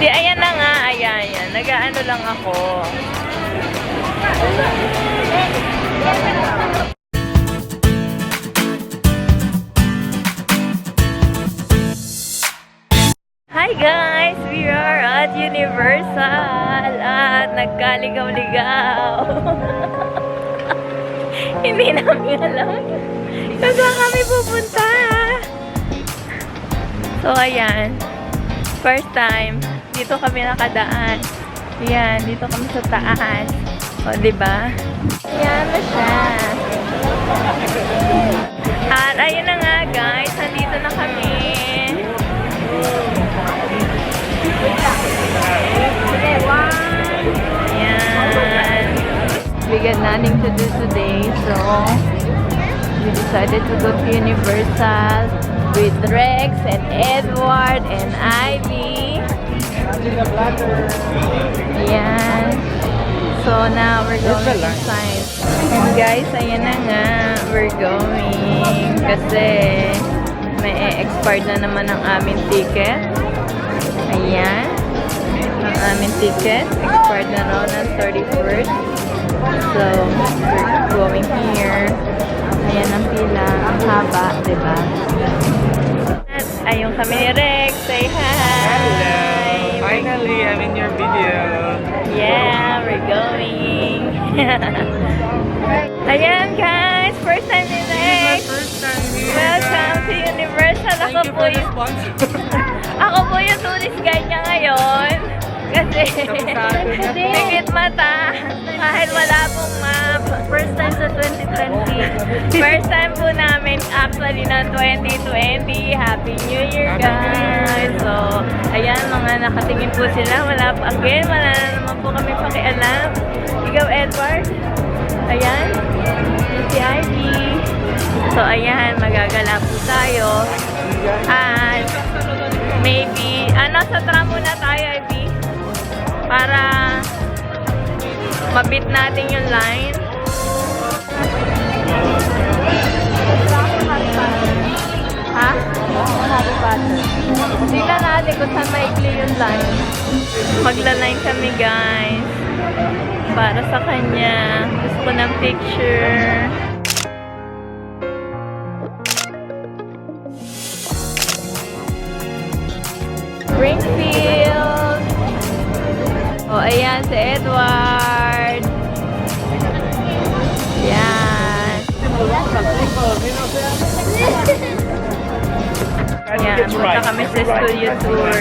Di, ayan na nga. Ayan. Nag-ano lang ako. Hi guys! We are at Universal at nagkaligaw-ligaw. Hindi namin alam kung saan kami pupunta. So ayan, first time dito kami nakadaan. Ayan, dito kami sa taas. O, diba? Ayan na siya. At ayun na nga guys, nandito na kami. Ayan. We got nothing to do today, so we decided to go to Universal with Rex and Edward and Ivy. Ayan. So now we're going inside. And guys, ayan na nga, we're going kasi may expired na naman ang aming ticket. Ayan. Ang aming ticket. Expired na raw ng 31st. So, we're going here. Ayan ang pila. Ang haba, diba? At ayun kami ni Rex. Say hi! Hello! Finally, I'm in your video. Yeah, we're going. Ayan guys, first time ni Rex. First time here. Welcome to Universal. Thank you for the sponsor. Ako po yung tourist guide niya ngayon. Kasi pikit mata kahit wala pong map. First time sa 2020. First time po namin actually ng 2020. Happy New Year guys. So, ayan, mga nakatingin po sila. Wala pa, again, wala na naman po kami pakialam. Ikaw, Edward. Ayan. Si Ivy. So, ayan, magagala po tayo. At maybe, sa tram muna tayo, Ivy. Para mabit natin yung line. Ha? Tingnan natin kung saan maikli yung line. Magla-line kami, guys. Para sa kanya. Gusto ko ng picture. Springfield. Oh, ayan si Edward. Yan. Yan, punta kami sa studio tour.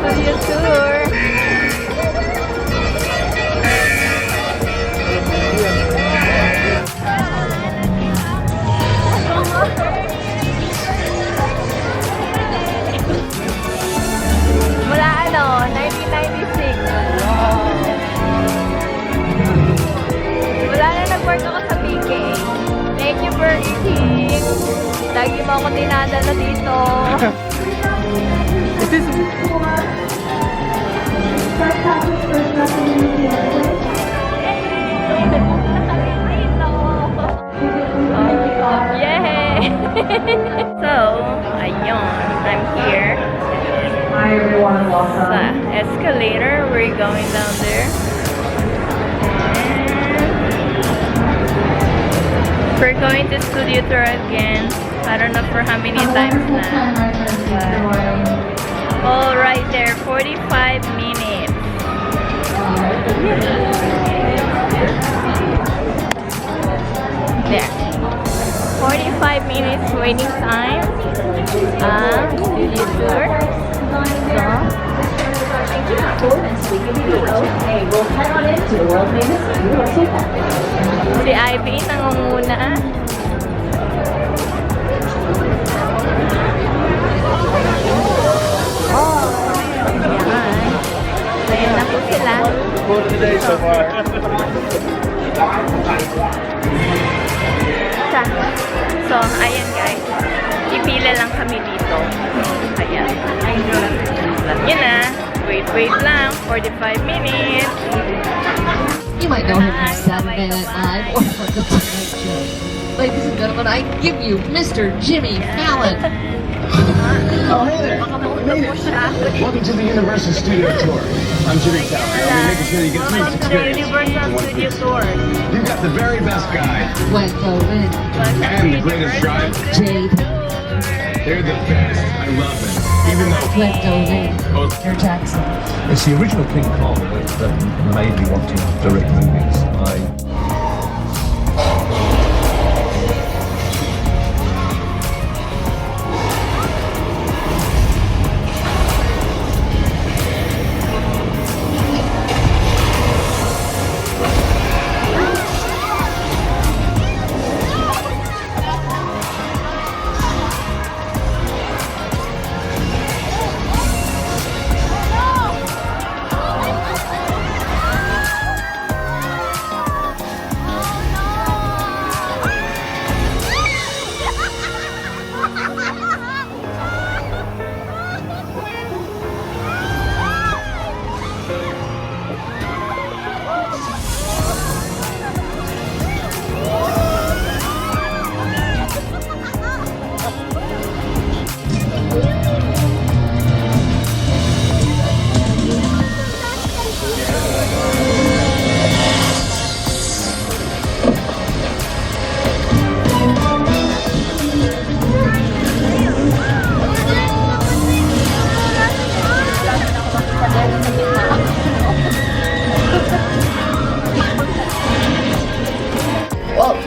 Studio tour. Mula 1996. Wala na nag-work ako sa PK. Thank you for eating. Lagi mo ako dinadala dito. Yay! So, ayun. I'm here. Hi everyone, welcome. Sa escalator, we're going down there. And we're going to studio tour again. I don't know for how many times na. All right there, 45 minutes. There. 45 minutes waiting time. Studio tour. Si Ivy nangunguna. Ayan. Ayan na po sila. Good today so far. So, ayan guys. Ipila lang kami dito. Ayan. Alam nyo na. Wait lang. 45 minutes. You might know him from Saturday Night Live or from The Tonight Show. Ladies and gentlemen, I give you Mr. Jimmy Fallon. Oh, hey there. You made it. Welcome to the Universal Studio Tour. I'm Jimmy Tower. I'll be making sure you get three experiences. Universal Studio Tour. You've got the very best guide Wendell Lynn, and the greatest driver. Jade, They're the best. I love them. Even though Wendell Lynn, both Peter Jackson. It's the original King Kong that made me want to direct movies.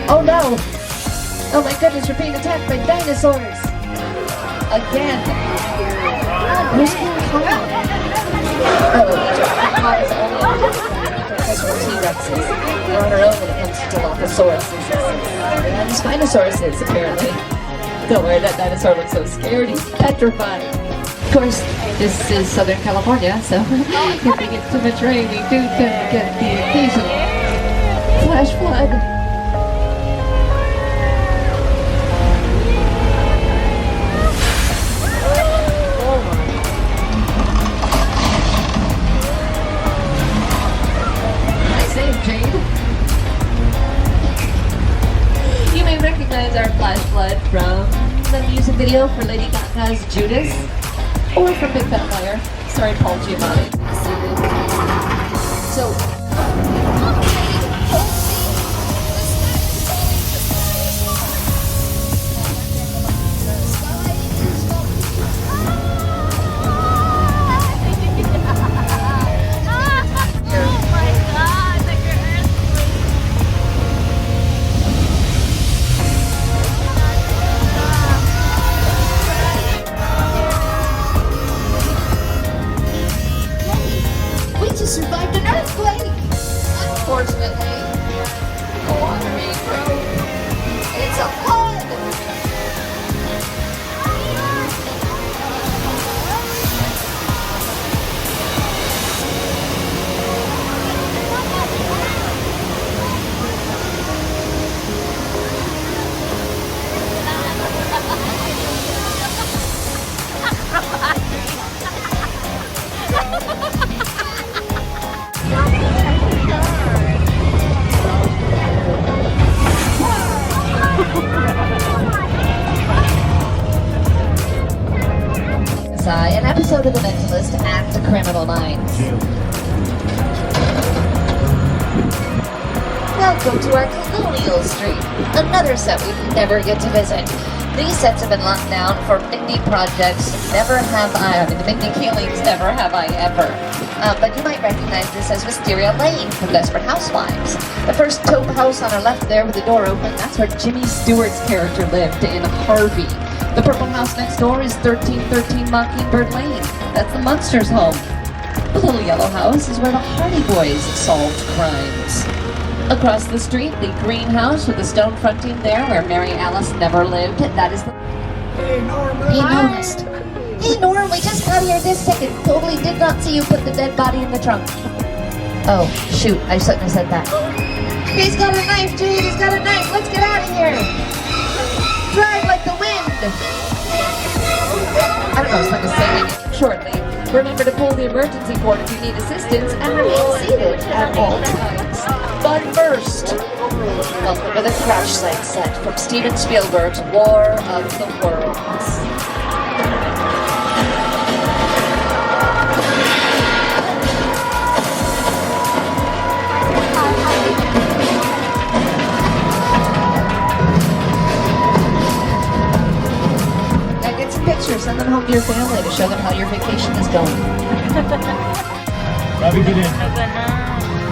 Oh no! Oh my goodness, we're being attacked by dinosaurs! Again! Where's King Kong? Oh, Kong is only because we're T-Rexes. We're on our own when it comes to Dilophosaurus and Spinosauruses, apparently. Don't worry, that dinosaur looks so scared, he's petrified. Of course, this is Southern California, so if we get too much rain, we do tend to get the occasional flash flood. You may recognize our flash flood from the music video for Lady Gaga's Judas, or from Big Fat Liar, starring Paul Giamatti. So, survived an earthquake! Unfortunately, the water main broke. It's a flood! An episode of The Mentalist, Act Criminal Minds. Welcome to our Colonial Street, another set we never get to visit. These sets have been locked down for Mindy projects. Never have I, the Mindy Keelings, never have I ever. But you might recognize this as Wisteria Lane from Desperate Housewives. The first taupe house on our left there with the door open, that's where Jimmy Stewart's character lived in Harvey. The purple house next door is 1313 Mockingbird Lane. That's the Munsters' home. The little yellow house is where the Hardy Boys solved crimes. Across the street, the greenhouse with the stone fronting there where Mary Alice never lived. That is the... Hey, Norman! He noticed. Hey, Norm, we just got here this second. Totally did not see you put the dead body in the trunk. Oh, shoot, I shouldn't have said that. He's got a knife, Jade, he's got a knife. Let's get out of here. Drive like the wind. I don't know if I'm saying shortly. Remember to pull the emergency cord if you need assistance and remain seated at all times. But first, welcome to the crash site set from Steven Spielberg's War of the Worlds. with your family to show them how your vacation is going. Bobby, get in. Talaga na.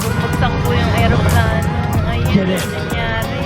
Bumagsak po yung aeroplano. Ayun, Get it. ano nangyari?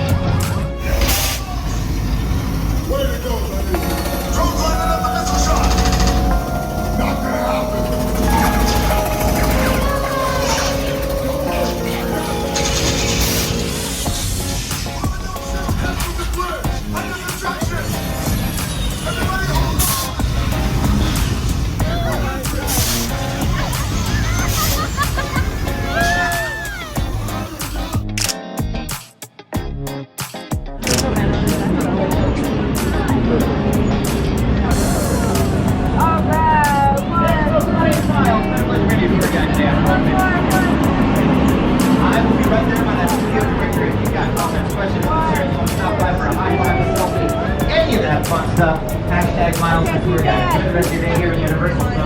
I will be right there by that studio director. If you've got comments, questions, concerns, want to stop by for a high five, a selfie, any of that fun stuff, hashtag Miles the Tour Guide. Enjoy the rest of your day here in Universal. Hit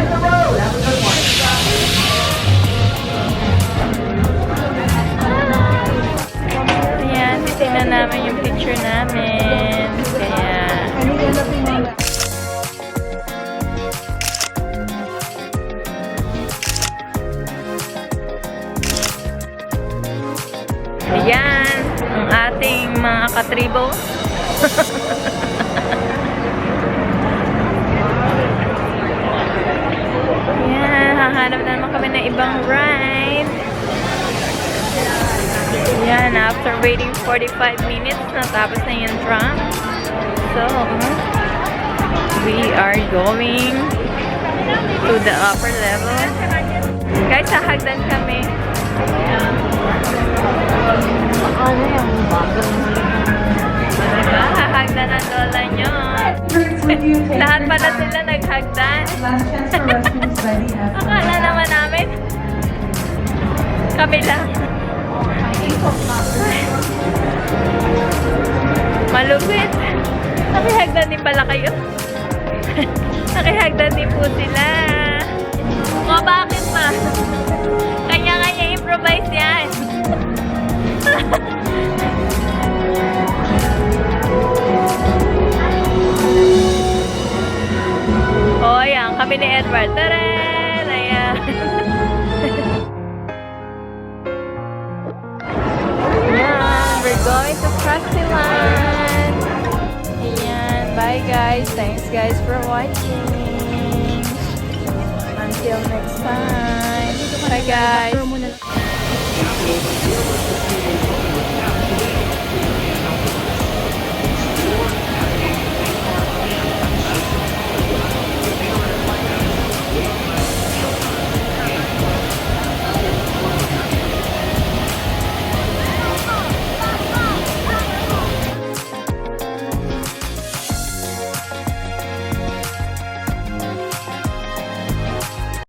the road. Have a good one. Ayan, titignan namin yung picture namin. Kaya... Ayan, ang ating mga katribo. Ayan, hahanap na naman kami ng ibang ride. Ayan, after waiting 45 minutes, natapos na yung tram. So, we are going to the upper level. Guys, hahagdan kami. Ano yung bago? Diba? Hahagdan ang lola nyo. Lahat pala sila naghagdan. Last chance for restrooms by the F. Akala naman namin. Kami lang. Malupit. Nakihagdan din pala kayo. Nakihagdan din po sila. O bakit ma? Kanya-kanya improvise yan. O ayan, kami ni Edward. Taren! Ayan. Ayan, we're going to Frostyland. Ayan, bye guys. Thanks guys for watching. Until next time. Bye guys.